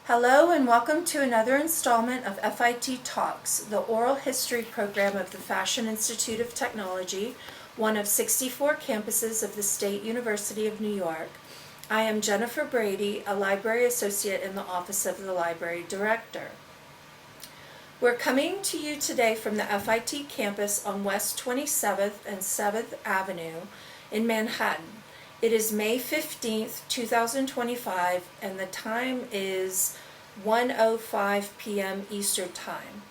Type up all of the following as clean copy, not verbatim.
Hello and welcome to another installment of FIT Talks, the oral history program of the Fashion Institute of Technology, one of 64 campuses of the State University of New York. I am Jennifer Brady, a library associate in the Office of the Library Director. We're coming to you today from the FIT campus on West 27th and 7th Avenue in Manhattan. It is May 15th, 2025, and the time is 1:05 p.m. Eastern Time.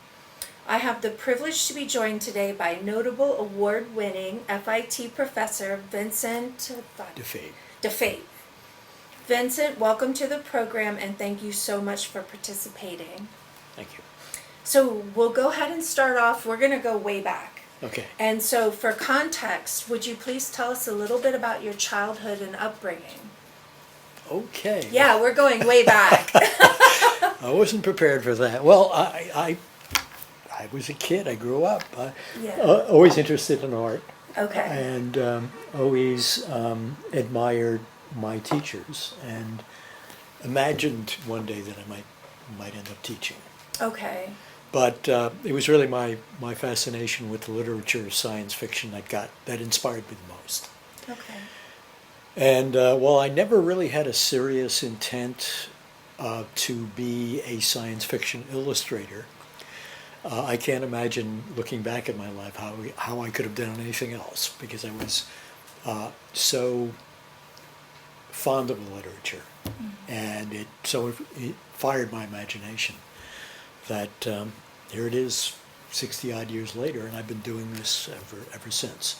I have the privilege to be joined today by notable award-winning FIT professor Vincent Difate. Vincent, welcome to the program and thank you so much for participating. Thank you. So we'll go ahead and start off. We're going to go way back. Okay. And so for context, would you please tell us a little bit about your childhood and upbringing? Okay. Yeah, we're going way back. I wasn't prepared for that. Well, I was a kid. I grew up. Always interested in art. Okay. And always admired my teachers and imagined one day that I might end up teaching. Okay. But it was really my fascination with the literature, science fiction that inspired me the most. Okay. And while I never really had a serious intent to be a science fiction illustrator, I can't imagine looking back at my life how I could have done anything else, because I was so fond of the literature, and it fired my imagination that here it is 60 odd years later, and I've been doing this ever since.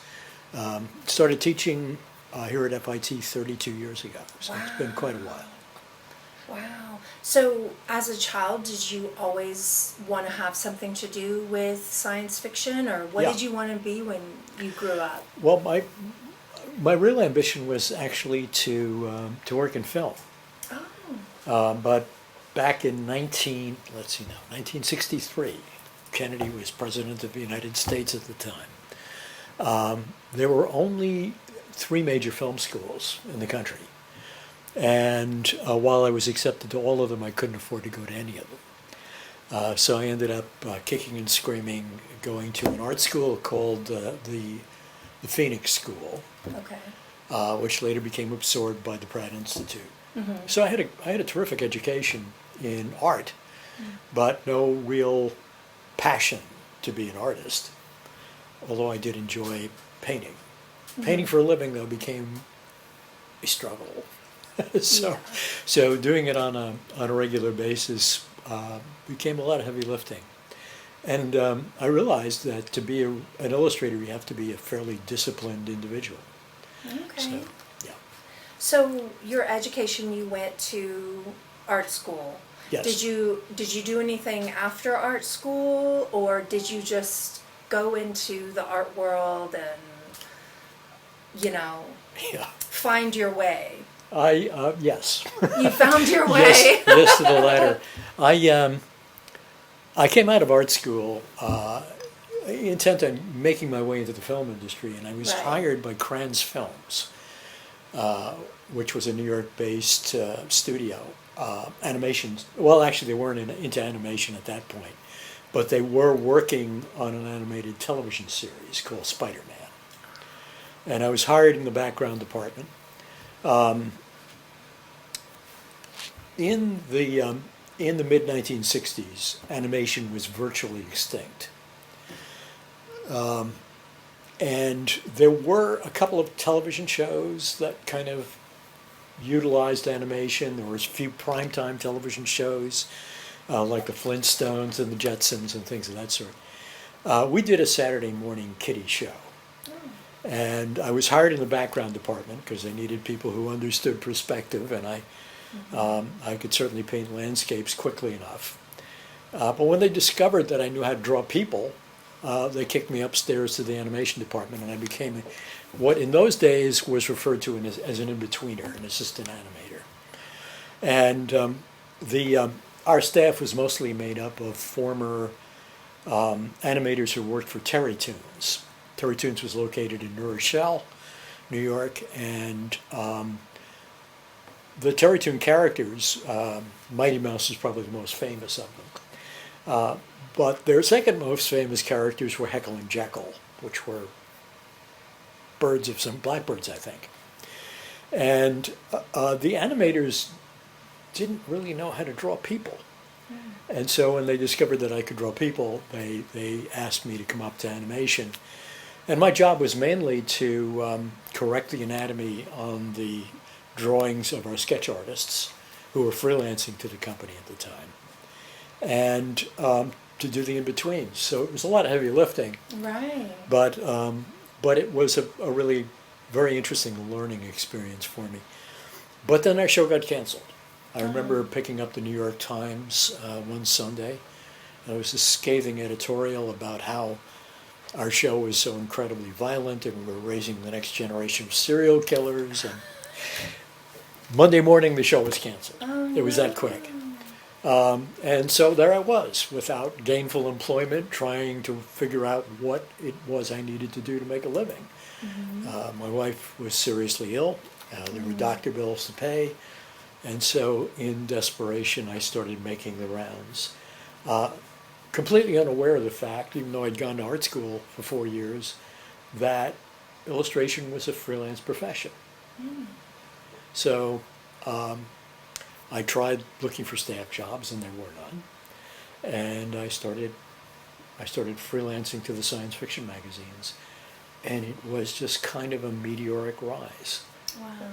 Started teaching here at FIT 32 years ago, so It's been quite a while. Wow. So as a child, did you always want to have something to do with science fiction, or what did you want to be when you grew up? Well, my real ambition was actually to work in film. Oh. But back in 1963, Kennedy was president of the United States at the time. There were only 3 major film schools in the country. And while I was accepted to all of them, I couldn't afford to go to any of them. So I ended up kicking and screaming, going to an art school called the Phoenix School, Okay. which later became absorbed by the Pratt Institute. Mm-hmm. So I had a terrific education in art, but no real passion to be an artist, although I did enjoy painting. Painting for a living, though, became a struggle. So doing it on a regular basis became a lot of heavy lifting. And I realized that to be an illustrator, you have to be a fairly disciplined individual. Okay. So, yeah. So your education, you went to art school. Yes. Did you do anything after art school, or did you just go into the art world and, find your way? Yes. You found your way. Yes, to the latter. I came out of art school intent on making my way into the film industry, and I was hired by Kranz Films, which was a New York-based studio. Animation. Well, actually, they weren't into animation at that point, but they were working on an animated television series called Spider-Man, and I was hired in the background department. In the mid-1960s, animation was virtually extinct. And there were a couple of television shows that kind of utilized animation. There was a few primetime television shows, like the Flintstones and the Jetsons and things of that sort. We did a Saturday morning kiddie show. And I was hired in the background department because they needed people who understood perspective, and I could certainly paint landscapes quickly enough. But when they discovered that I knew how to draw people, they kicked me upstairs to the animation department, and I became what in those days was referred to as an in-betweener, an assistant animator. And our staff was mostly made up of former animators who worked for Terry Toons. Terry Toons was located in New Rochelle, New York, and the Terrytoon characters, Mighty Mouse is probably the most famous of them. But their second most famous characters were Heckle and Jekyll, which were birds of some blackbirds, I think. And the animators didn't really know how to draw people. And so when they discovered that I could draw people, they asked me to come up to animation. And my job was mainly to correct the anatomy on the drawings of our sketch artists who were freelancing to the company at the time, and to do the in-betweens. So it was a lot of heavy lifting. Right. But it was a really very interesting learning experience for me. But then our show got canceled. I remember picking up the New York Times one Sunday. There was a scathing editorial about how our show was so incredibly violent and we were raising the next generation of serial killers. And Monday morning, the show was canceled. Oh, it was that quick. And so there I was, without gainful employment, trying to figure out what it was I needed to do to make a living. My wife was seriously ill. There were doctor bills to pay. And so in desperation, I started making the rounds. Completely unaware of the fact, even though I'd gone to art school for 4 years, that illustration was a freelance profession. So I tried looking for staff jobs, and there were none. And I started freelancing to the science fiction magazines, and it was just kind of a meteoric rise.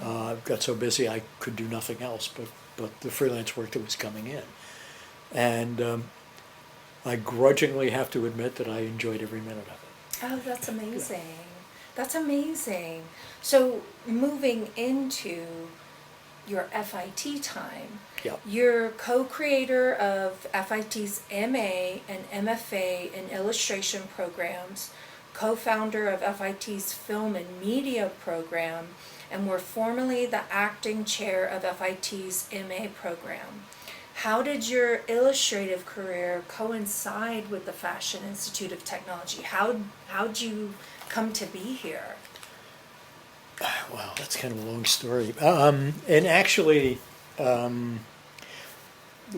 Wow. I got so busy I could do nothing else but the freelance work that was coming in. And I grudgingly have to admit that I enjoyed every minute of it. Oh, that's amazing. That's amazing. So moving into your FIT time, Yep. you're co-creator of FIT's MA and MFA in illustration programs, co-founder of FIT's film and media program, and were formerly the acting chair of FIT's MA program. How did your illustrative career coincide with the Fashion Institute of Technology? How'd you come to be here? Wow, that's kind of a long story. And actually,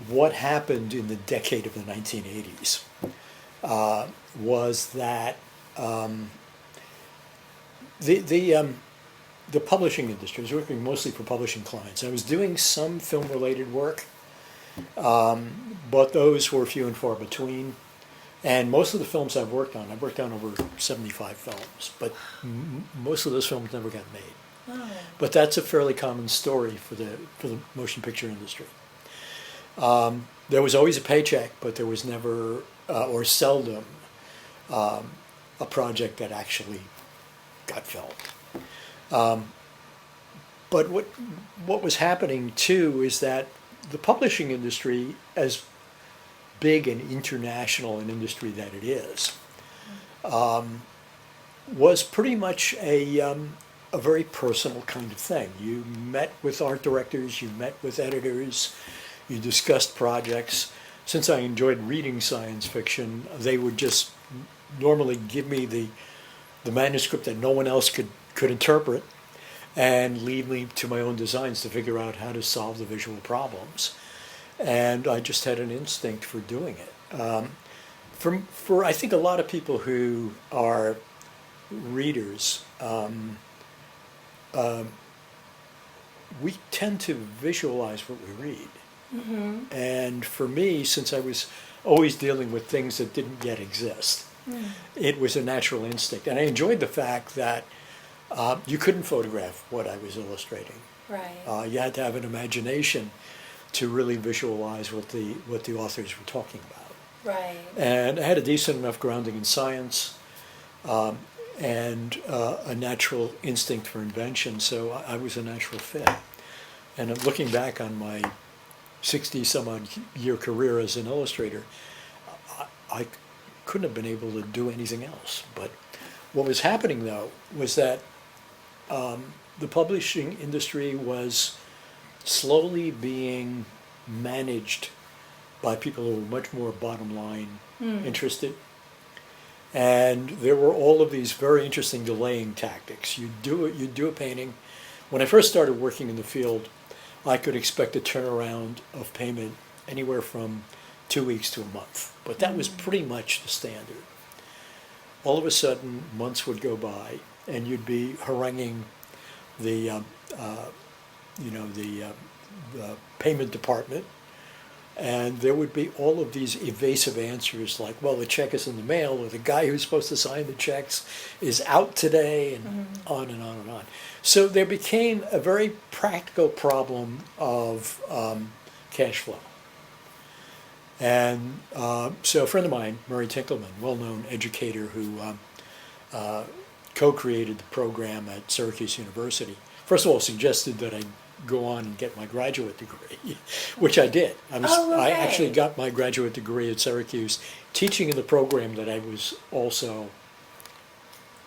what happened in the decade of the 1980s was that the publishing industry, I was working mostly for publishing clients. I was doing some film-related work, but those were few and far between. And most of the films I've worked on over 75 films, but most of those films never got made. Oh. But that's a fairly common story for the motion picture industry. There was always a paycheck, but there was never, or seldom, a project that actually got filmed. But what was happening too is that the publishing industry, as big and international an industry that it is, was pretty much a very personal kind of thing. You met with art directors, you met with editors, you discussed projects. Since I enjoyed reading science fiction, they would just normally give me the manuscript that no one else could interpret, and leave me to my own designs to figure out how to solve the visual problems. And I just had an instinct for doing it. For I think a lot of people who are readers, we tend to visualize what we read. Mm-hmm. And for me, since I was always dealing with things that didn't yet exist, it was a natural instinct. And I enjoyed the fact that you couldn't photograph what I was illustrating. Right. You had to have an imagination to really visualize what the authors were talking about. Right. And I had a decent enough grounding in science, and a natural instinct for invention, so I was a natural fit. And looking back on my 60-some-odd year career as an illustrator, I couldn't have been able to do anything else. But what was happening, though, was that the publishing industry was slowly being managed by people who were much more bottom line interested. And there were all of these very interesting delaying tactics. You'd do a painting. When I first started working in the field, I could expect a turnaround of payment anywhere from 2 weeks to a month. But that was pretty much the standard. All of a sudden, months would go by, and you'd be haranguing the, the payment department, and there would be all of these evasive answers like, well, the check is in the mail, or the guy who's supposed to sign the checks is out today, and on and on and on. So there became a very practical problem of cash flow. And so a friend of mine, Murray Tinkleman, well-known educator who co-created the program at Syracuse University, first of all suggested that I go on and get my graduate degree, which I did. I actually got my graduate degree at Syracuse teaching in the program that I was also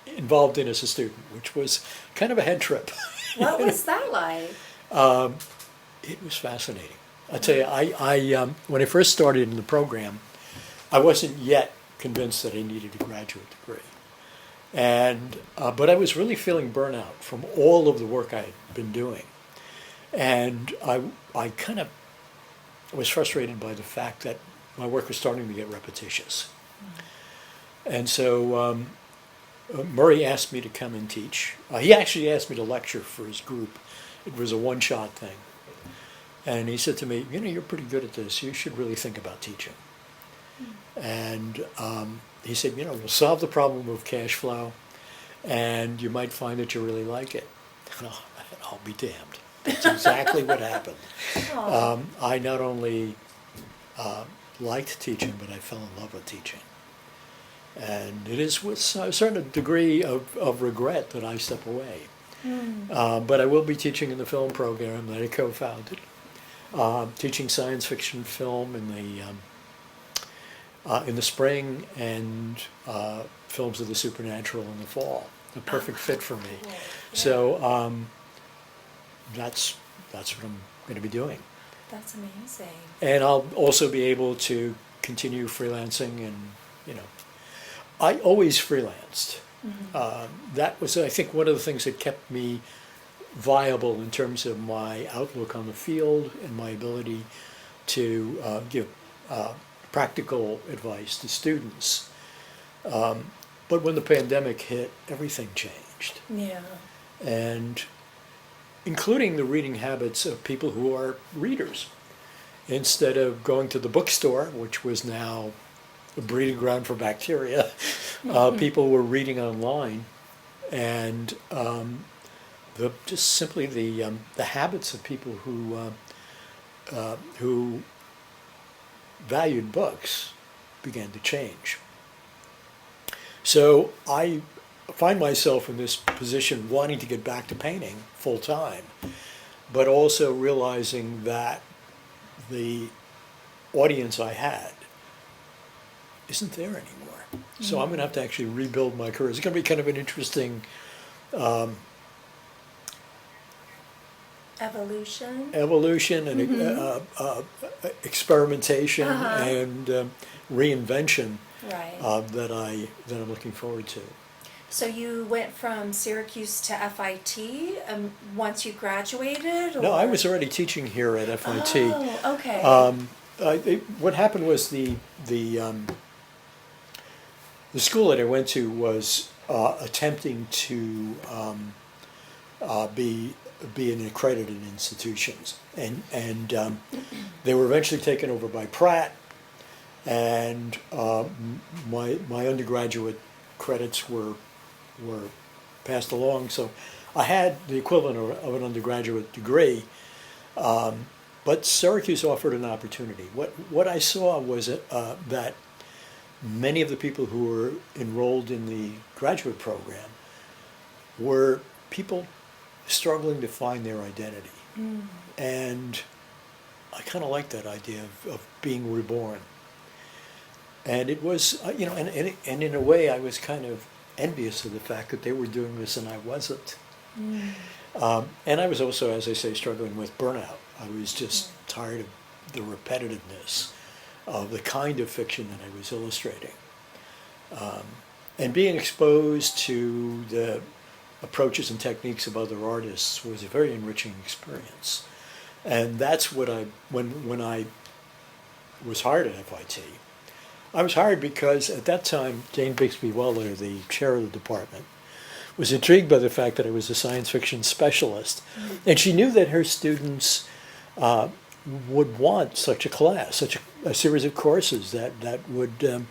involved in as a student, which was kind of a head trip. What was that like? It was fascinating. I tell you, I when I first started in the program, I wasn't yet convinced that I needed a graduate degree, and but I was really feeling burnout from all of the work I had been doing, and I kind of was frustrated by the fact that my work was starting to get repetitious, and so Murray asked me to come and teach. He actually asked me to lecture for his group. It was a one-shot thing. And he said to me, you're pretty good at this. You should really think about teaching. And he said, we'll solve the problem of cash flow, and you might find that you really like it. And I'll be damned. That's exactly what happened. I not only liked teaching, but I fell in love with teaching. And it is with a certain degree of regret that I step away. But I will be teaching in the film program that I co-founded. Teaching science fiction film in the spring, and films of the supernatural in the fall. A perfect fit for me. Cool. Yeah. So that's what I'm going to be doing. That's amazing. And I'll also be able to continue freelancing, and I always freelanced. That was, I think, one of the things that kept me viable in terms of my outlook on the field and my ability to give practical advice to students. But when the pandemic hit, everything changed. Yeah. And including the reading habits of people who are readers. Instead of going to the bookstore, which was now a breeding ground for bacteria, people were reading online, and just simply the habits of people who valued books began to change. So I find myself in this position wanting to get back to painting full time, but also realizing that the audience I had isn't there anymore. So I'm going to have to actually rebuild my career. It's going to be kind of an interesting evolution and experimentation and reinvention that I'm looking forward to. So you went from Syracuse to FIT once you graduated? Or? No, I was already teaching here at FIT. Oh, okay. What happened was the school that I went to was attempting to be an accredited institution, and they were eventually taken over by Pratt, and my undergraduate credits were passed along, so I had the equivalent of an undergraduate degree, but Syracuse offered an opportunity. What I saw was that many of the people who were enrolled in the graduate program were people struggling to find their identity. And I kind of like that idea of being reborn. And it was, and in a way I was kind of envious of the fact that they were doing this and I wasn't. And I was also, as I say, struggling with burnout. I was just tired of the repetitiveness of the kind of fiction that I was illustrating. And being exposed to the approaches and techniques of other artists was a very enriching experience. And that's what when I was hired at FIT, I was hired because at that time, Jane Bixby Weller, the chair of the department, was intrigued by the fact that I was a science fiction specialist. And she knew that her students would want such a class, such a series of courses that would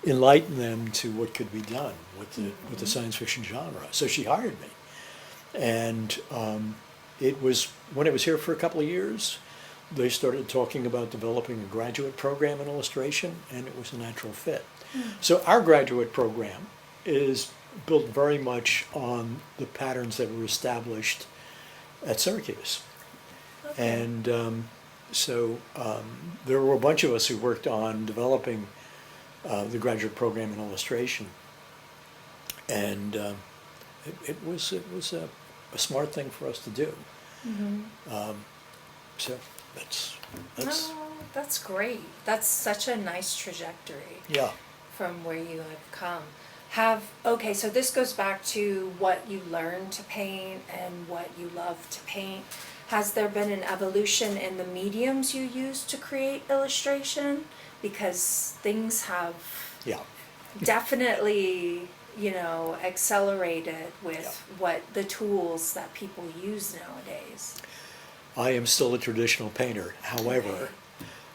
enlighten them to what could be done with the science fiction genre. So she hired me. And it was, when I was here for a couple of years, they started talking about developing a graduate program in illustration, and it was a natural fit. So our graduate program is built very much on the patterns that were established at Syracuse. Okay. And so there were a bunch of us who worked on developing the graduate program in illustration. And it was a smart thing for us to do. So that's Oh, that's great. That's such a nice trajectory yeah. from where you have come. Okay, so this goes back to what you learned to paint and what you love to paint. Has there been an evolution in the mediums you use to create illustration? Because things have Yeah. definitely, accelerated with what the tools that people use nowadays. I am still a traditional painter. However,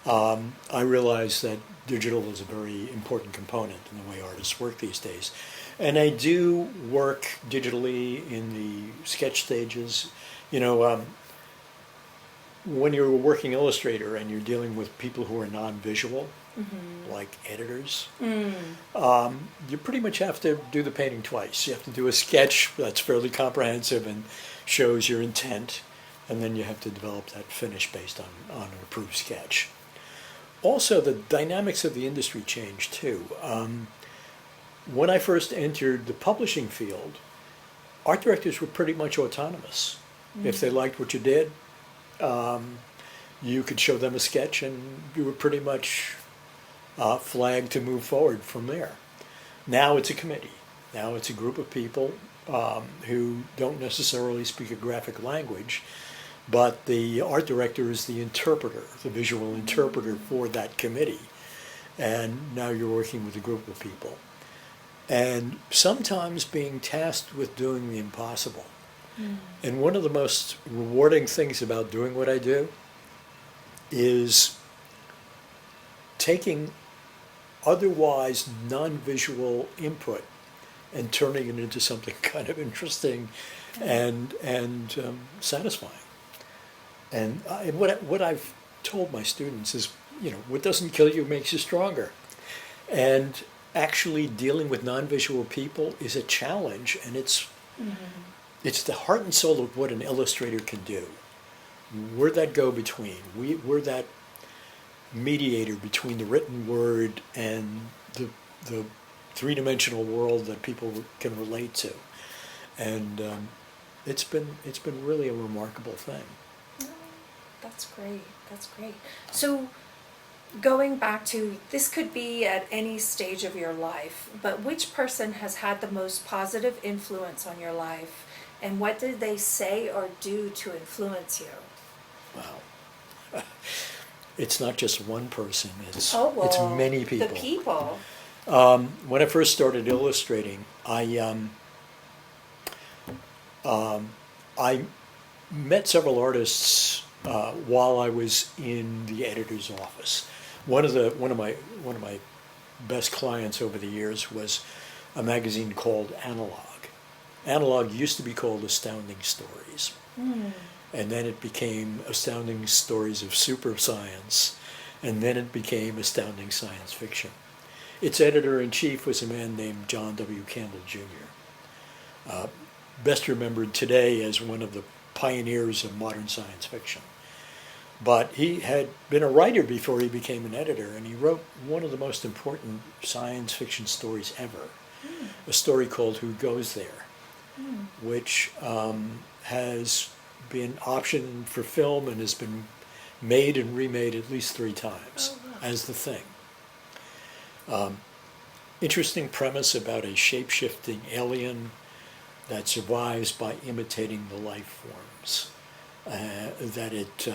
Okay. I realize that digital is a very important component in the way artists work these days. And I do work digitally in the sketch stages. When you're a working illustrator and you're dealing with people who are non-visual, like editors, you pretty much have to do the painting twice. You have to do a sketch that's fairly comprehensive and shows your intent, and then you have to develop that finish based on an approved sketch. Also, the dynamics of the industry changed too. When I first entered the publishing field, art directors were pretty much autonomous. If they liked what you did, you could show them a sketch and you were pretty much flagged to move forward from there. Now it's a committee. Now it's a group of people who don't necessarily speak a graphic language, but the art director is the interpreter, the visual interpreter for that committee. And now you're working with a group of people. And sometimes being tasked with doing the impossible. And one of the most rewarding things about doing what I do is taking otherwise non-visual input and turning it into something kind of interesting and satisfying. And what I've told my students is, what doesn't kill you makes you stronger. And actually dealing with non-visual people is a challenge, and it's the heart and soul of what an illustrator can do. We're that go-between. We're that mediator between the written word and the three-dimensional world that people can relate to. And it's been really a remarkable thing. That's great. That's great. So going back to, this could be at any stage of your life, but which person has had the most positive influence on your life, and what did they say or do to influence you? Wow. It's not just one person, it's well, many people. The people. When I first started illustrating, I met several artists while I was in the editor's office. One of my best clients over the years was a magazine called Analog. Analog used to be called Astounding Stories, and then it became Astounding Stories of Super Science, and then it became Astounding Science Fiction. Its editor-in-chief was a man named John W. Campbell Jr., best remembered today as one of the pioneers of modern science fiction. But he had been a writer before he became an editor, and he wrote one of the most important science fiction stories ever, a story called Who Goes There, which has been optioned for film and has been made and remade at least 3 times as The Thing. Interesting premise about a shape-shifting alien that survives by imitating the life forms that it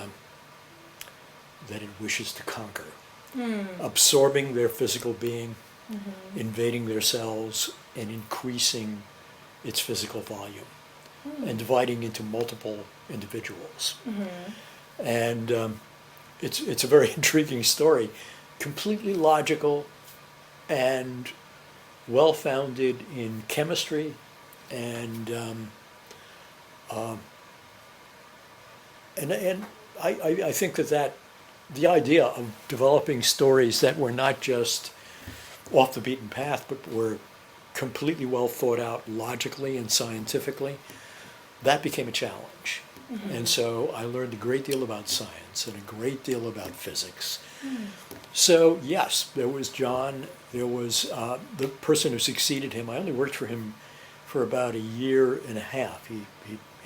wishes to conquer, absorbing their physical being, invading their cells, and increasing its physical volume, and dividing into multiple individuals. And it's a very intriguing story, completely logical and well-founded in chemistry and I think that the idea of developing stories that were not just off the beaten path, but were completely well thought out logically and scientifically, that became a challenge. And so I learned a great deal about science and a great deal about physics. So yes, there was John, there was the person who succeeded him. I only worked for him for about a year and a half. He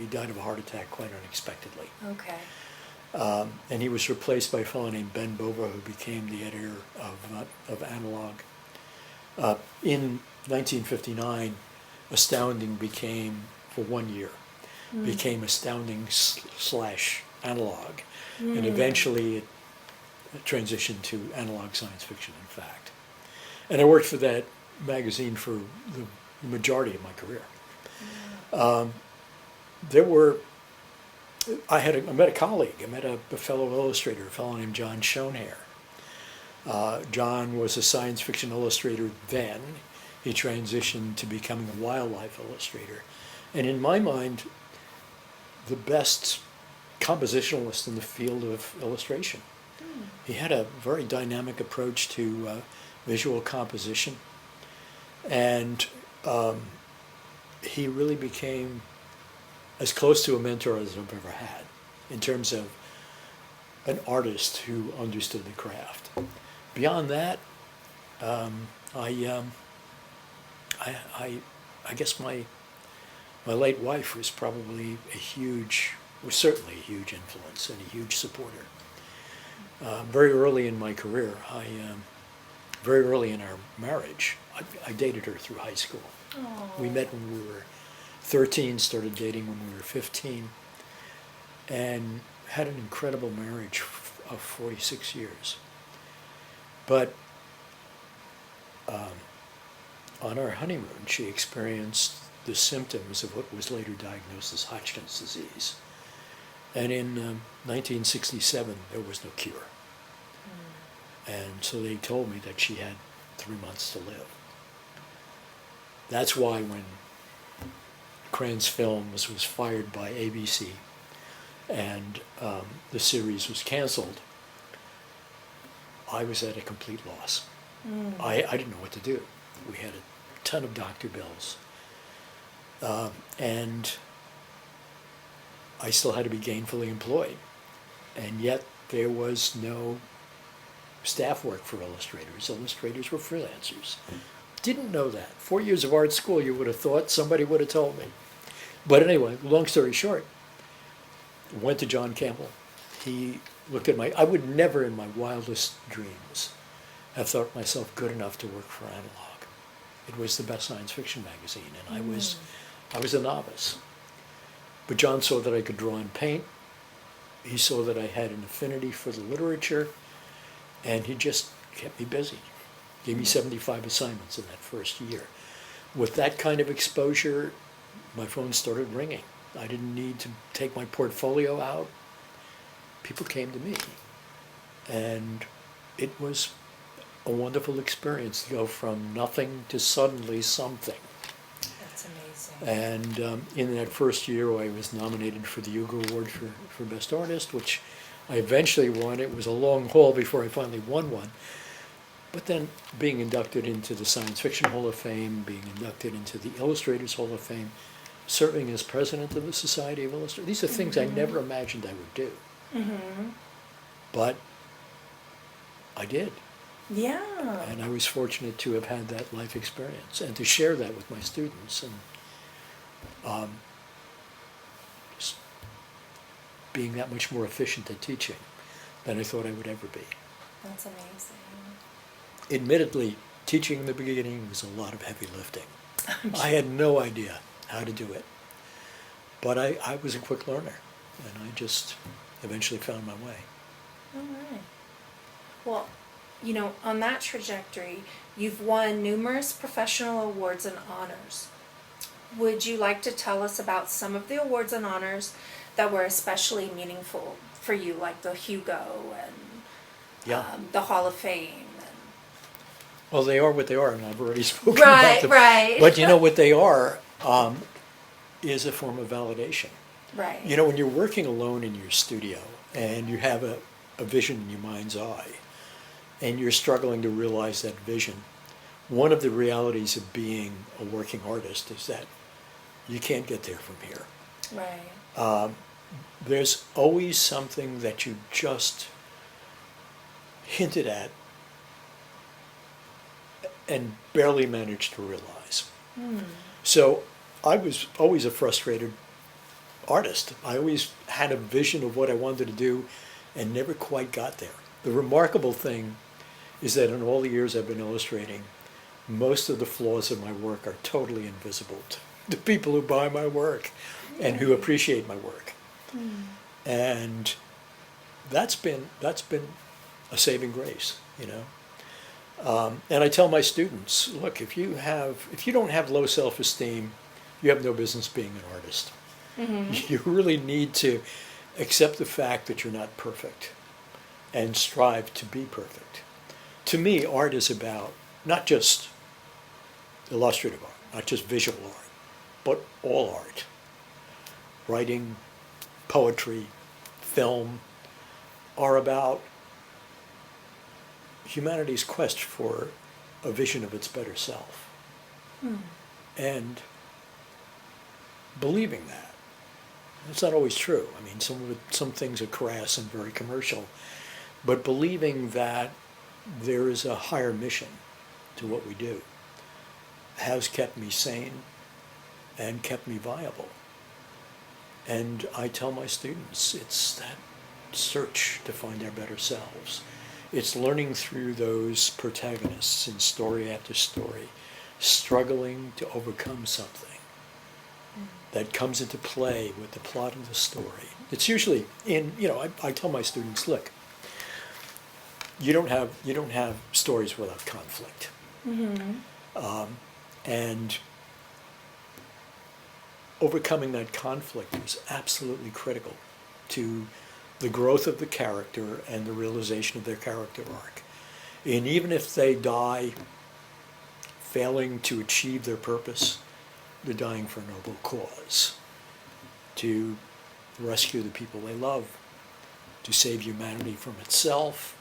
died of a heart attack quite unexpectedly. Okay. And he was replaced by a fellow named Ben Bova, who became the editor of Analog. In 1959, Astounding became, for 1 year, became Astounding / Analog. And eventually it transitioned to Analog Science Fiction and Fact. And I worked for that magazine for the majority of my career. I met a colleague. I met a fellow illustrator, a fellow named John Schoenherr. John was a science fiction illustrator then. He transitioned to becoming a wildlife illustrator. And in my mind, the best compositionalist in the field of illustration. He had a very dynamic approach to visual composition. And he really became as close to a mentor as I've ever had in terms of an artist who understood the craft. Beyond that, I guess my late wife was probably was certainly a huge influence and a huge supporter. Very early in my career, very early in our marriage, I dated her through high school. Aww. We met when we were 13, started dating when we were 15, and had an incredible marriage of 46 years. But on our honeymoon, she experienced the symptoms of what was later diagnosed as Hodgkin's disease. And in 1967, there was no cure. And so they told me that she had 3 months to live. That's why when Kranz Films was fired by ABC and the series was canceled, I was at a complete loss. I didn't know what to do. We had a ton of doctor bills. And I still had to be gainfully employed. And yet there was no staff work for illustrators. Illustrators were freelancers. Didn't know that. 4 years of art school, you would have thought somebody would have told me. But anyway, long story short, went to John Campbell. He looked at I would never in my wildest dreams have thought myself good enough to work for Analog. It was the best science fiction magazine, and I was a novice. But John saw that I could draw and paint. He saw that I had an affinity for the literature, and he just kept me busy. Gave me 75 assignments in that first year. With that kind of exposure, my phone started ringing. I didn't need to take my portfolio out. People came to me. And it was a wonderful experience to go from nothing to suddenly something. That's amazing. And in that first year, I was nominated for the Hugo Award for Best Artist, which I eventually won. It was a long haul before I finally won one. But then being inducted into the Science Fiction Hall of Fame, being inducted into the Illustrators Hall of Fame, serving as president of the Society of Illustrators, these are things I never imagined I would do. But I did. Yeah. And I was fortunate to have had that life experience and to share that with my students, and just being that much more efficient at teaching than I thought I would ever be. That's amazing. Admittedly, teaching in the beginning was a lot of heavy lifting. I had no idea how to do it, but I was a quick learner. and I just eventually found my way. All right. Well, on that trajectory, you've won numerous professional awards and honors. Would you like to tell us about some of the awards and honors that were especially meaningful for you, like the Hugo and Yeah. the Hall of Fame? Well, they are what they are, and I've already spoken Right, about them. right. But what they are is a form of validation. Right. When you're working alone in your studio and you have a vision in your mind's eye and you're struggling to realize that vision, one of the realities of being a working artist is that you can't get there from here. Right. There's always something that you just hinted at and barely managed to realize. So I was always a frustrated artist. I always had a vision of what I wanted to do and never quite got there. The remarkable thing is that in all the years I've been illustrating, most of the flaws of my work are totally invisible to people who buy my work and who appreciate my work. And that's been a saving grace, And I tell my students, look, if you don't have low self-esteem, you have no business being an artist. You really need to accept the fact that you're not perfect and strive to be perfect. To me, art is about not just illustrative art, not just visual art, but all art. Writing, poetry, film are about humanity's quest for a vision of its better self. And believing that. It's not always true. I mean, some things are crass and very commercial, but believing that there is a higher mission to what we do has kept me sane and kept me viable. And I tell my students, it's that search to find our better selves. It's learning through those protagonists in story after story, struggling to overcome something that comes into play with the plot of the story. It's usually I tell my students, look, you don't have stories without conflict. And overcoming that conflict is absolutely critical to the growth of the character and the realization of their character arc. And even if they die failing to achieve their purpose, they're dying for a noble cause, to rescue the people they love, to save humanity from itself.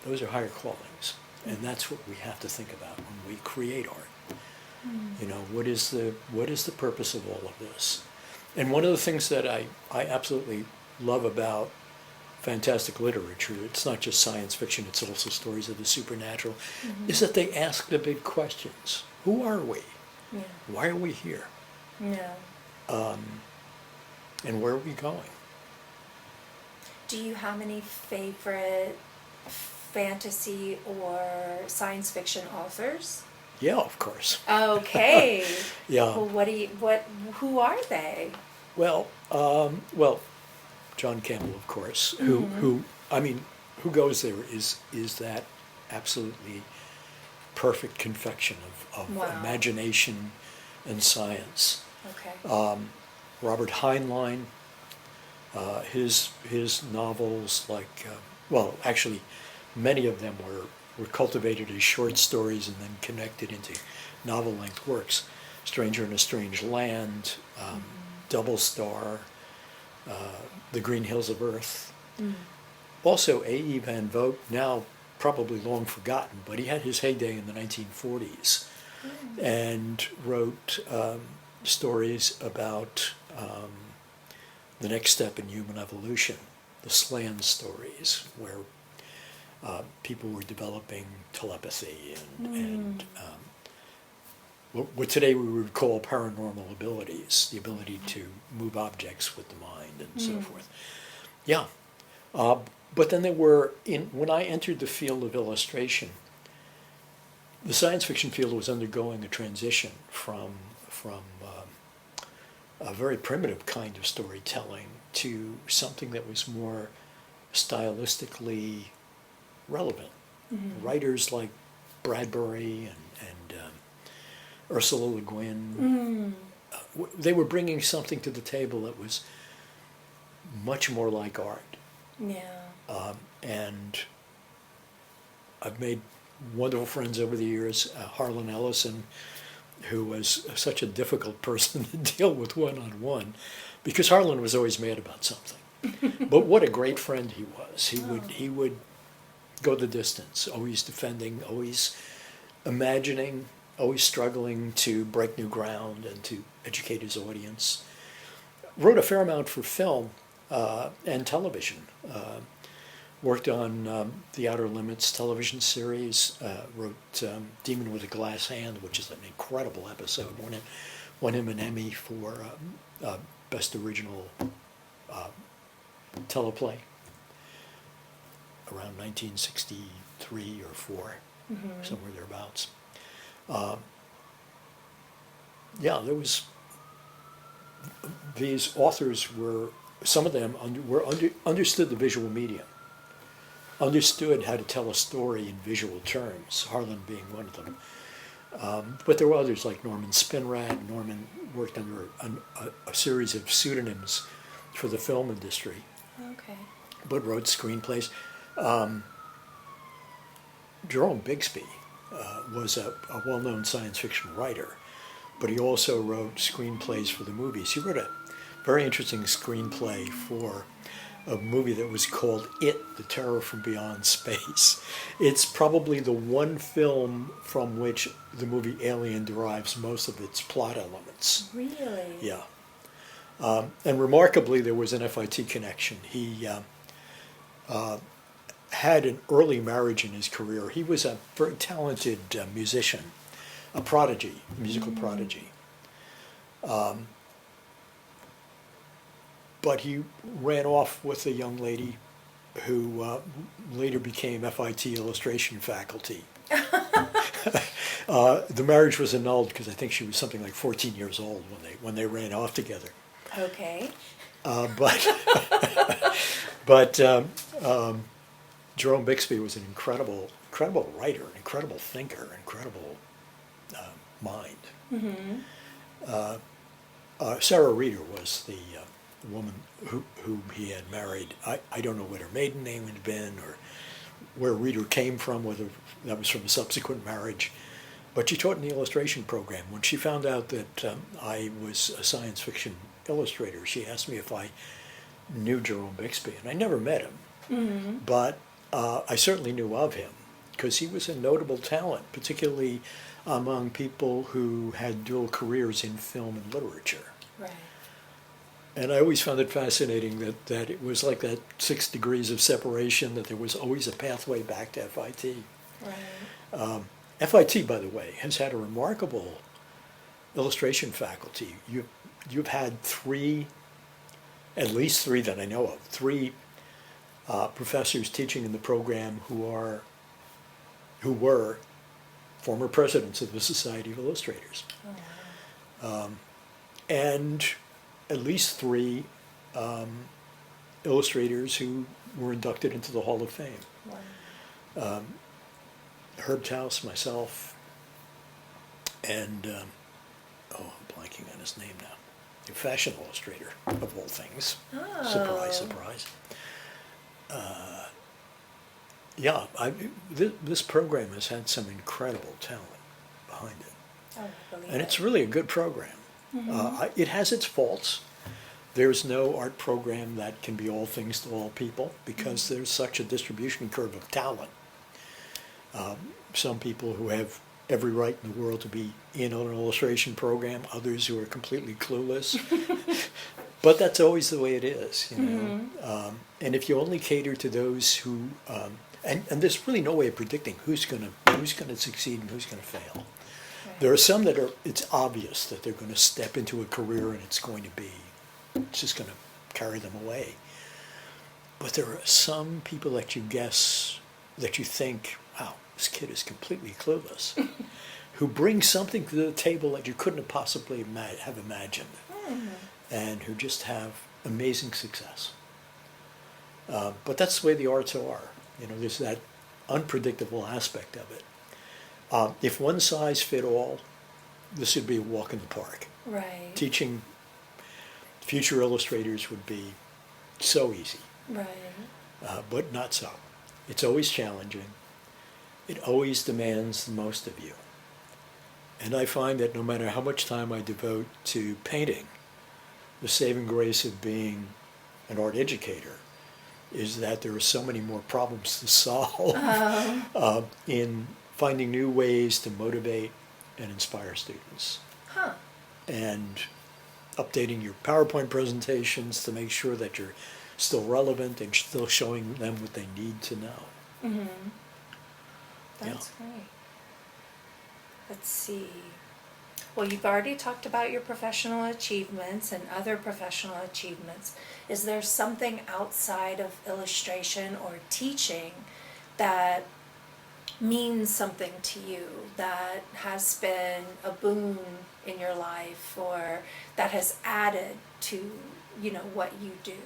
Those are higher callings, and that's what we have to think about when we create art. What is the purpose of all of this? And one of the things that I absolutely love about fantastic literature, it's not just science fiction, it's also stories of the supernatural, is that they ask the big questions. Who are we? Yeah. Why are we here? Yeah. And where are we going? Do you have any favorite fantasy or science fiction authors? Yeah, of course. Okay. Yeah. Well, who are they? Well, John Campbell, of course, who goes there is that absolutely perfect confection of Wow. imagination and science. Okay. Robert Heinlein, his novels, actually, many of them were cultivated as short stories and then connected into novel-length works. Stranger in a Strange Land, Double Star, The Green Hills of Earth. Also, A.E. Van Vogt, now probably long forgotten, but he had his heyday in the 1940s and wrote stories about the next step in human evolution, the Slan stories, where people were developing telepathy and what today we would call paranormal abilities, the ability to move objects with the mind and so forth. Yeah. But then when I entered the field of illustration, the science fiction field was undergoing a transition from a very primitive kind of storytelling to something that was more stylistically relevant. Mm-hmm. Writers like Bradbury and Ursula Le Guin, Mm-hmm. they were bringing something to the table that was much more like art. Yeah. And I've made wonderful friends over the years. Harlan Ellison, who was such a difficult person to deal with one-on-one, because Harlan was always mad about something. But what a great friend he was. He would go the distance, always defending, always imagining, always struggling to break new ground and to educate his audience. Wrote a fair amount for film and television. Worked on the Outer Limits television series. Wrote Demon with a Glass Hand, which is an incredible episode. Won him an Emmy for Best Original Teleplay around 1963 or 4, Mm-hmm. somewhere thereabouts. Yeah, there was, these authors were, some of them understood the visual medium, understood how to tell a story in visual terms, Harlan being one of them. But there were others like Norman Spinrad. Norman worked under a series of pseudonyms for the film industry, Okay. but wrote screenplays. Jerome Bixby was a well-known science fiction writer, but he also wrote screenplays for the movies. He wrote a very interesting screenplay for a movie that was called It, The Terror from Beyond Space. It's probably the one film from which the movie Alien derives most of its plot elements. Really? Yeah. And remarkably, there was an FIT connection. He had an early marriage in his career. He was a very talented musician, a prodigy, a musical prodigy. But he ran off with a young lady who later became FIT illustration faculty. The marriage was annulled because I think she was something like 14 years old when they ran off together. Okay. But Jerome Bixby was an incredible writer, an incredible thinker, incredible mind. Mm-hmm. Sarah Reeder was the woman whom he had married. I don't know what her maiden name had been or where Reeder came from, whether that was from a subsequent marriage. But she taught in the illustration program. When she found out that I was a science fiction illustrator, she asked me if I knew Jerome Bixby, and I never met him. Mm-hmm. But I certainly knew of him because he was a notable talent, particularly among people who had dual careers in film and literature. Right. And I always found it fascinating that it was like that 6 degrees of separation, that there was always a pathway back to FIT. Right. FIT, by the way, has had a remarkable illustration faculty. You've had at least three that I know of, three professors teaching in the program who were former presidents of the Society of Illustrators. Oh, wow. And at least three illustrators who were inducted into the Hall of Fame. Wow. Herb Taus, myself, and, I'm blanking on his name now, a fashion illustrator, of all things. Oh. Surprise, surprise. Yeah, this program has had some incredible talent behind it. Oh, I believe And it's it. really a good program. It has its faults. There's no art program that can be all things to all people because there's such a distribution curve of talent. Some people who have every right in the world to be in an illustration program, others who are completely clueless. But that's always the way it is, you know. And if you only cater to those who, and there's really no way of predicting who's going to succeed and who's going to fail. Right. There are some that it's obvious that they're going to step into a career and it's just going to carry them away. But there are some people that you think, wow, this kid is completely clueless, who bring something to the table that you couldn't have possibly have imagined. and who just have amazing success. But that's the way the arts are. There's that unpredictable aspect of it. If one size fit all, this would be a walk in the park. Right. Teaching future illustrators would be so easy. Right. But not so. It's always challenging. It always demands the most of you. And I find that no matter how much time I devote to painting, the saving grace of being an art educator is that there are so many more problems to solve in finding new ways to motivate and inspire students. Huh. And updating your PowerPoint presentations to make sure that you're still relevant and still showing them what they need to know. Mm-hmm. That's great. Let's see. Well, you've already talked about your professional achievements and other professional achievements. Is there something outside of illustration or teaching that means something to you, that has been a boon in your life, or that has added to, what you do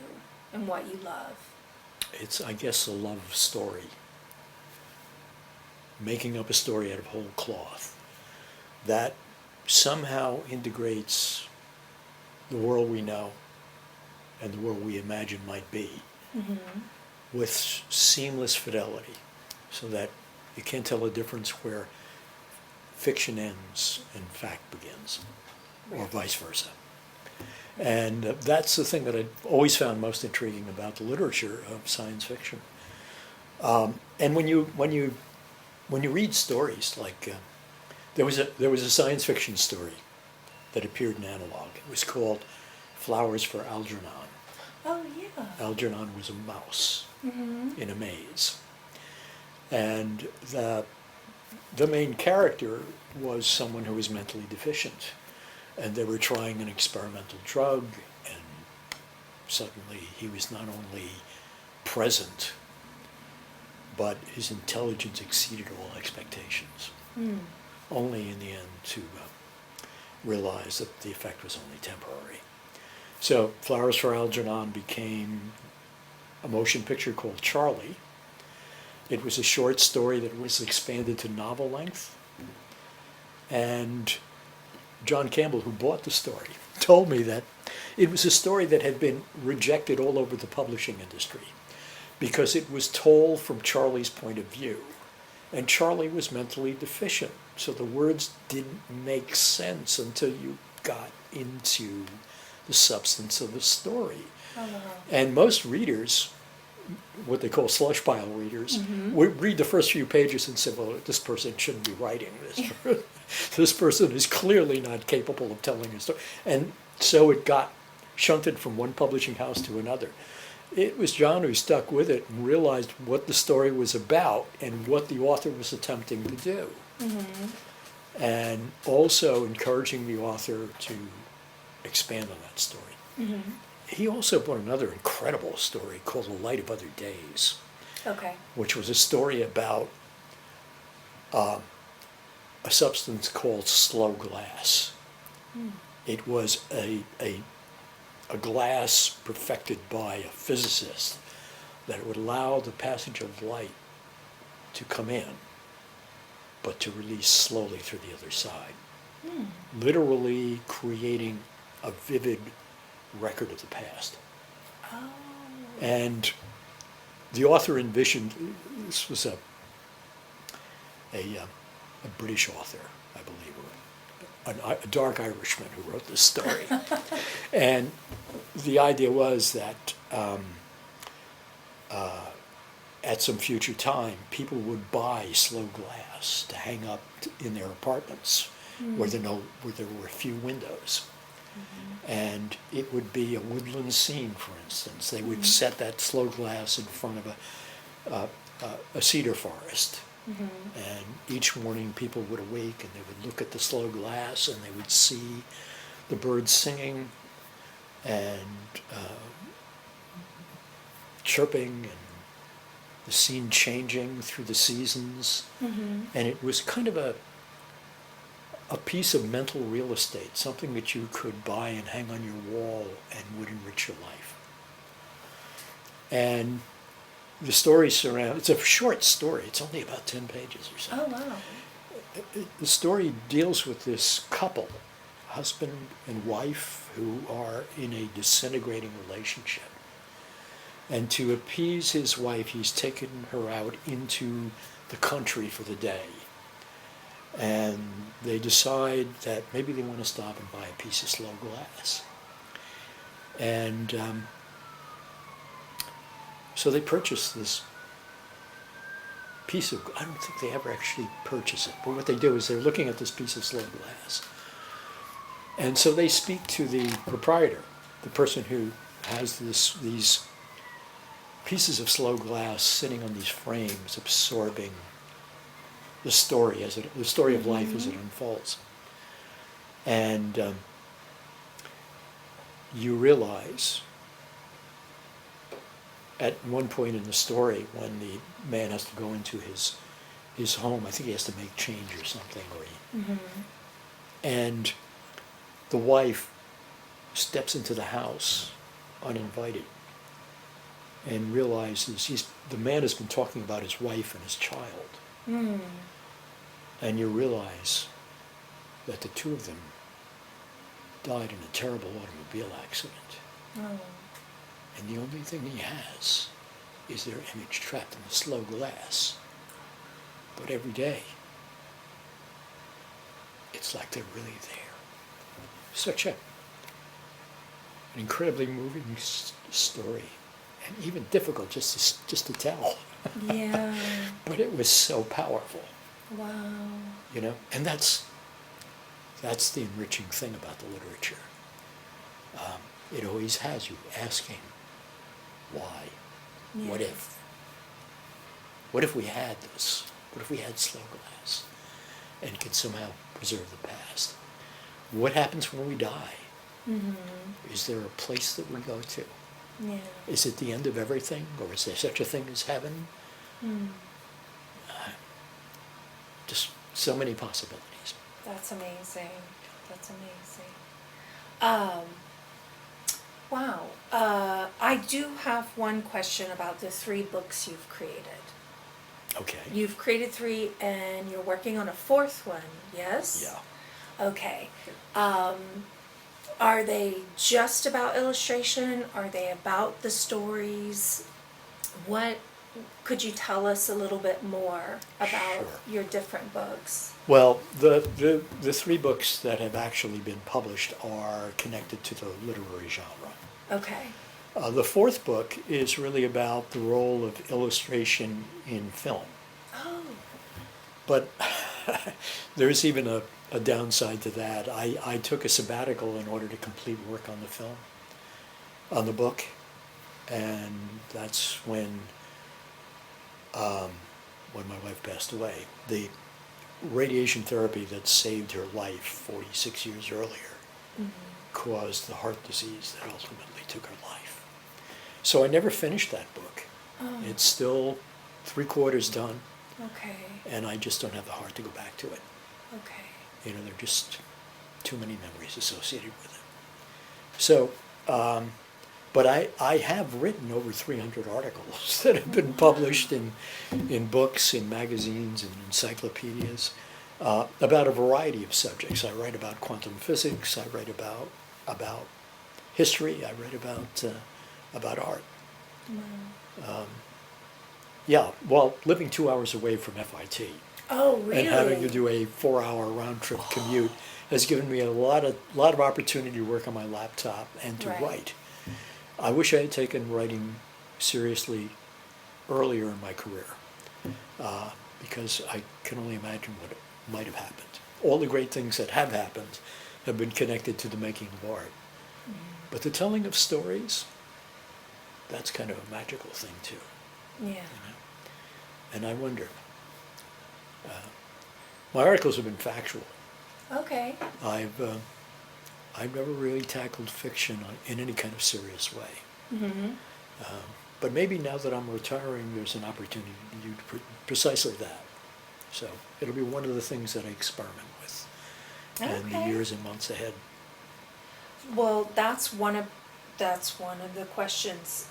and what you love? It's, I guess, a love of story. Making up a story out of whole cloth. That somehow integrates the world we know and the world we imagine might be with seamless fidelity, so that you can't tell the difference where fiction ends and fact begins, or vice versa. And that's the thing that I've always found most intriguing about the literature of science fiction. And when you read stories like there was a science fiction story that appeared in Analog. It was called Flowers for Algernon. Oh, yeah. Algernon was a mouse in a maze. And the main character was someone who was mentally deficient. And they were trying an experimental drug, and suddenly he was not only present, but his intelligence exceeded all expectations. Only in the end to realize that the effect was only temporary. So Flowers for Algernon became a motion picture called Charlie. It was a short story that was expanded to novel length. And John Campbell, who bought the story, told me that it was a story that had been rejected all over the publishing industry because it was told from Charlie's point of view. And Charlie was mentally deficient, so the words didn't make sense until you got into the substance of the story. Oh, wow. And most readers, what they call slush pile readers, would read the first few pages and say, well, this person shouldn't be writing this. This person is clearly not capable of telling a story. And so it got shunted from one publishing house to another. It was John who stuck with it and realized what the story was about and what the author was attempting to do. And also encouraging the author to expand on that story. He also brought another incredible story called The Light of Other Days, Okay. which was a story about a substance called slow glass. It was a glass perfected by a physicist that would allow the passage of light to come in, but to release slowly through the other side, literally creating a vivid record of the past. Oh. And the author envisioned, this was a British author, I believe, a dark Irishman who wrote this story. And the idea was that at some future time, people would buy slow glass to hang up in their apartments where there were few windows. And it would be a woodland scene, for instance. They would set that slow glass in front of a cedar forest. And each morning people would awake and they would look at the slow glass and they would see the birds singing and chirping and the scene changing through the seasons. And it was kind of a piece of mental real estate, something that you could buy and hang on your wall and would enrich your life. And the story it's a short story, it's only about 10 pages or so. Oh, wow. The story deals with this couple, husband and wife, who are in a disintegrating relationship. And to appease his wife, he's taken her out into the country for the day. And they decide that maybe they want to stop and buy a piece of slow glass. And so they purchase this piece of, I don't think they ever actually purchase it, but what they do is they're looking at this piece of slow glass. And so they speak to the proprietor, the person who has these pieces of slow glass sitting on these frames, absorbing the story of life as it unfolds. And you realize at one point in the story when the man has to go into his home, I think he has to make change or something, and the wife steps into the house uninvited and realizes the man has been talking about his wife and his child. And you realize that the two of them died in a terrible automobile accident. Oh. And the only thing he has is their image trapped in the slow glass. But every day, it's like they're really there. Such an incredibly moving story, and even difficult just to tell. Yeah. But it was so powerful. Wow. And that's the enriching thing about the literature. It always has you asking, why? Yes. What if? What if we had this? What if we had slow glass and could somehow preserve the past? What happens when we die? Is there a place that we go to? Yeah. Is it the end of everything, or is there such a thing as heaven? Just so many possibilities. That's amazing. That's amazing. Wow. I do have one question about the 3 books you've created. Okay. You've created 3 and you're working on a 4th one, yes? Yeah. Okay. Are they just about illustration? Are they about the stories? What could you tell us a little bit more about Sure. your different books? Well, the 3 books that have actually been published are connected to the literary genre. Okay. The 4th book is really about the role of illustration in film. Oh. But there's even a downside to that. I took a sabbatical in order to complete work on the film, on the book, and that's when my wife passed away. The radiation therapy that saved her life 46 years earlier caused the heart disease that ultimately took her life. So I never finished that book. Oh. It's still 3/4 done, Okay. and I just don't have the heart to go back to it. Okay. There are just too many memories associated with it. So, but I have written over 300 articles that have been published in books, in magazines, and encyclopedias about a variety of subjects. I write about quantum physics. I write about history. I write about art. Wow. Yeah, well, living 2 hours away from FIT. Oh, really? And having to do a 4-hour round trip commute has given me a lot of opportunity to work on my laptop and to Right. write. I wish I had taken writing seriously earlier in my career, because I can only imagine what might have happened. All the great things that have happened have been connected to the making of art. But the telling of stories, that's kind of a magical thing too. Yeah. And I wonder, my articles have been factual. Okay. I've never really tackled fiction in any kind of serious way. But maybe now that I'm retiring, there's an opportunity to do precisely that. So it'll be one of the things that I experiment with. and the Okay. years and months ahead. Well, that's one of the questions.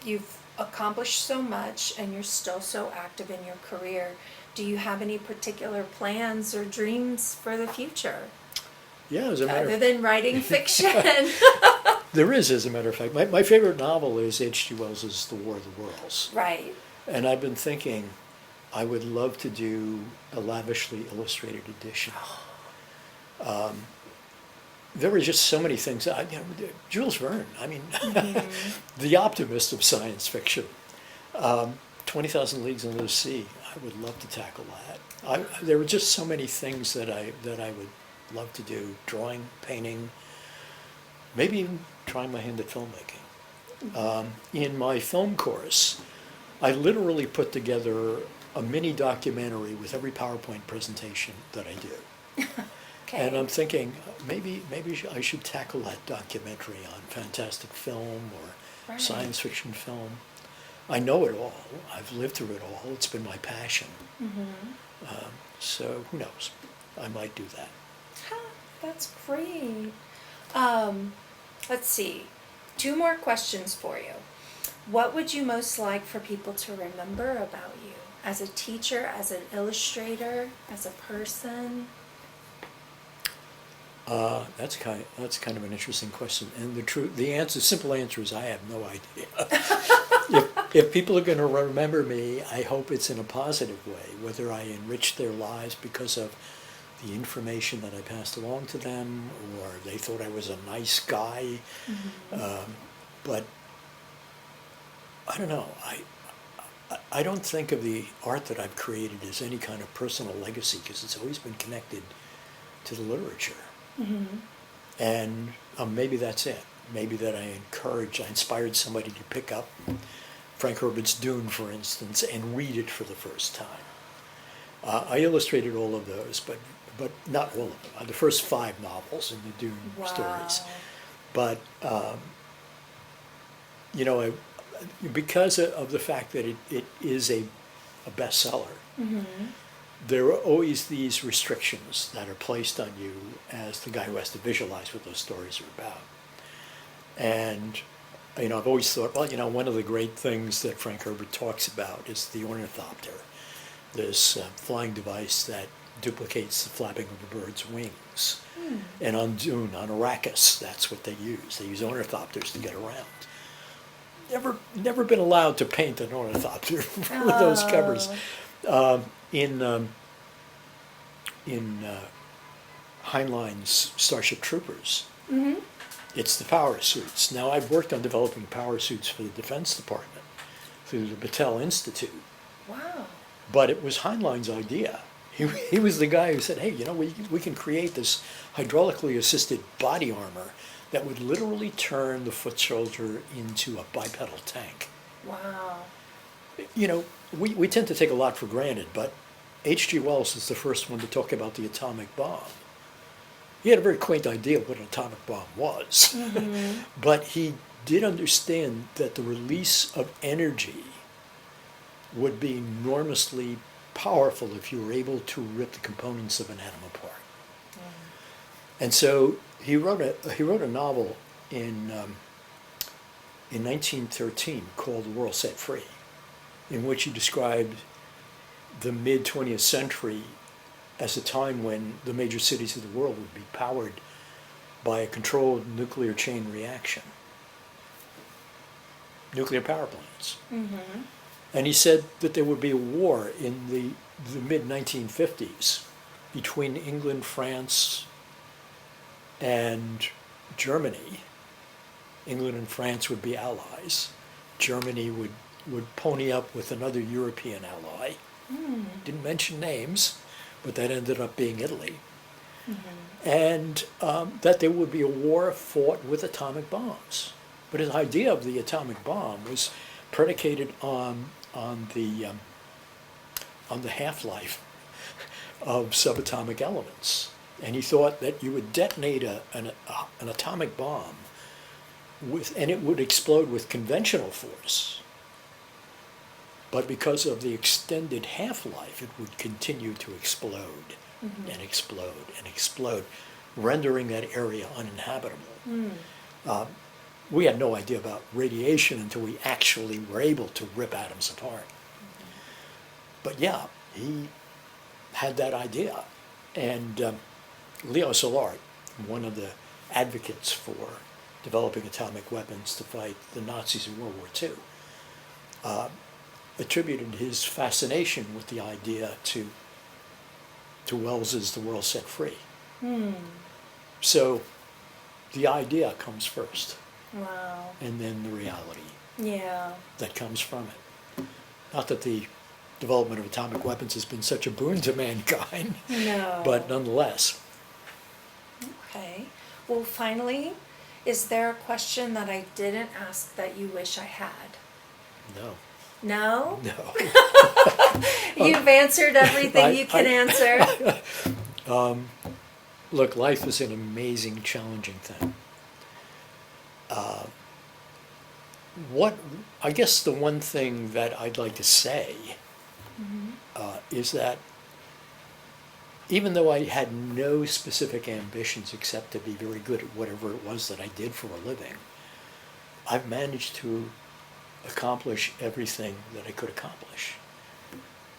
You've accomplished so much, and you're still so active in your career. Do you have any particular plans or dreams for the future, Yeah, as a matter other of than writing fiction? there is, as a matter of fact. My favorite novel is H.G. Wells's The War of the Worlds. Right. And I've been thinking I would love to do a lavishly illustrated edition. There were just so many things. Jules Verne, I mean, the optimist of science fiction. 20,000 Leagues Under the Sea, I would love to tackle that. There were just so many things that I would love to do. Drawing, painting, maybe even trying my hand at filmmaking. In my film course, I literally put together a mini documentary with every PowerPoint presentation that I do. Okay. And I'm thinking, maybe I should tackle that documentary on fantastic film or Right. science fiction film. I know it all. I've lived through it all. It's been my passion. So who knows? I might do that. That's great. Let's see. 2 more questions for you. What would you most like for people to remember about you? As a teacher, as an illustrator, as a person? That's kind of an interesting question. And the simple answer is I have no idea. If people are going to remember me, I hope it's in a positive way, whether I enriched their lives because of the information that I passed along to them, or they thought I was a nice guy. But I don't know. I don't think of the art that I've created as any kind of personal legacy, because it's always been connected to the literature. And maybe that's it. Maybe that I inspired somebody to pick up Frank Herbert's Dune, for instance, and read it for the first time. I illustrated all of those, but not all of them. The first 5 novels in the Dune stories. But, because of the fact that it is a bestseller, there are always these restrictions that are placed on you as the guy who has to visualize what those stories are about. And, I've always thought, well, one of the great things that Frank Herbert talks about is the ornithopter, this flying device that duplicates the flapping of a bird's wings. And on Dune, on Arrakis, that's what they use. They use ornithopters to get around. Never been allowed to paint an ornithopter with those covers. In Heinlein's Starship Troopers, it's the power suits. Now, I've worked on developing power suits for the Defense Department through the Battelle Institute. Wow. But it was Heinlein's idea. He was the guy who said, hey, we can create this hydraulically assisted body armor that would literally turn the foot soldier into a bipedal tank. Wow. We tend to take a lot for granted, but H.G. Wells is the first one to talk about the atomic bomb. He had a very quaint idea of what an atomic bomb was, but he did understand that the release of energy would be enormously powerful if you were able to rip the components of an atom apart. And so he wrote a novel in 1913 called The World Set Free, in which he described the mid-20th century as a time when the major cities of the world would be powered by a controlled nuclear chain reaction. Nuclear power plants. And he said that there would be a war in the mid-1950s between England, France, and Germany. England and France would be allies. Germany would pony up with another European ally. Didn't mention names, but that ended up being Italy. And that there would be a war fought with atomic bombs. But his idea of the atomic bomb was predicated on the half-life of subatomic elements. And he thought that you would detonate an atomic bomb and it would explode with conventional force. But because of the extended half-life, it would continue to explode and explode, rendering that area uninhabitable. We had no idea about radiation until we actually were able to rip atoms apart. But yeah, he had that idea. And Leo Szilard, one of the advocates for developing atomic weapons to fight the Nazis in World War II, attributed his fascination with the idea to Wells's The World Set Free. So the idea comes first. Wow. And then the reality Yeah. that comes from it. Not that the development of atomic weapons has been such a boon to mankind, No. but nonetheless. Okay. Well, finally, is there a question that I didn't ask that you wish I had? No. No? No. You've answered everything you can answer. Look, life is an amazing, challenging thing. I guess the one thing that I'd like to say is that even though I had no specific ambitions except to be very good at whatever it was that I did for a living, I've managed to accomplish everything that I could accomplish.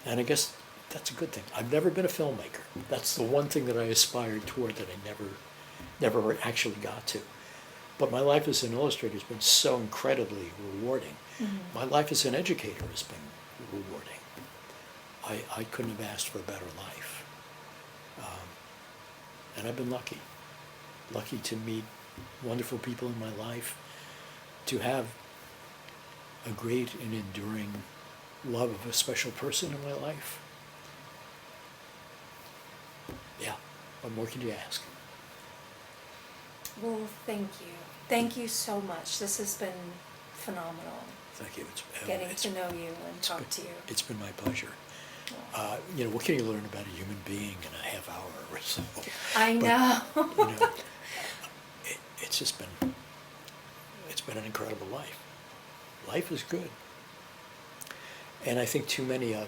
And I guess that's a good thing. I've never been a filmmaker. That's the one thing that I aspired toward that I never actually got to. But my life as an illustrator has been so incredibly rewarding. My life as an educator has been rewarding. I couldn't have asked for a better life. And I've been lucky. Lucky to meet wonderful people in my life, to have a great and enduring love of a special person in my life. Yeah, what more can you ask? Well, thank you. Thank you so much. This has been phenomenal. Thank you. Getting to know you and talk to you. It's been my pleasure. What can you learn about a human being in a half hour or so? I know. But, it's been an incredible life. Life is good. And I think too many of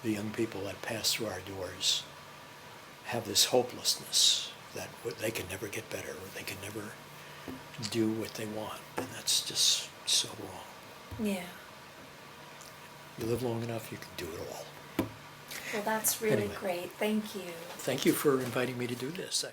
the young people that pass through our doors have this hopelessness that they can never get better, or they can never do what they want. And that's just so wrong. Yeah. You live long enough, you can do it all. Well, that's really Anyway. great. Thank you. Thank you for inviting me to do this.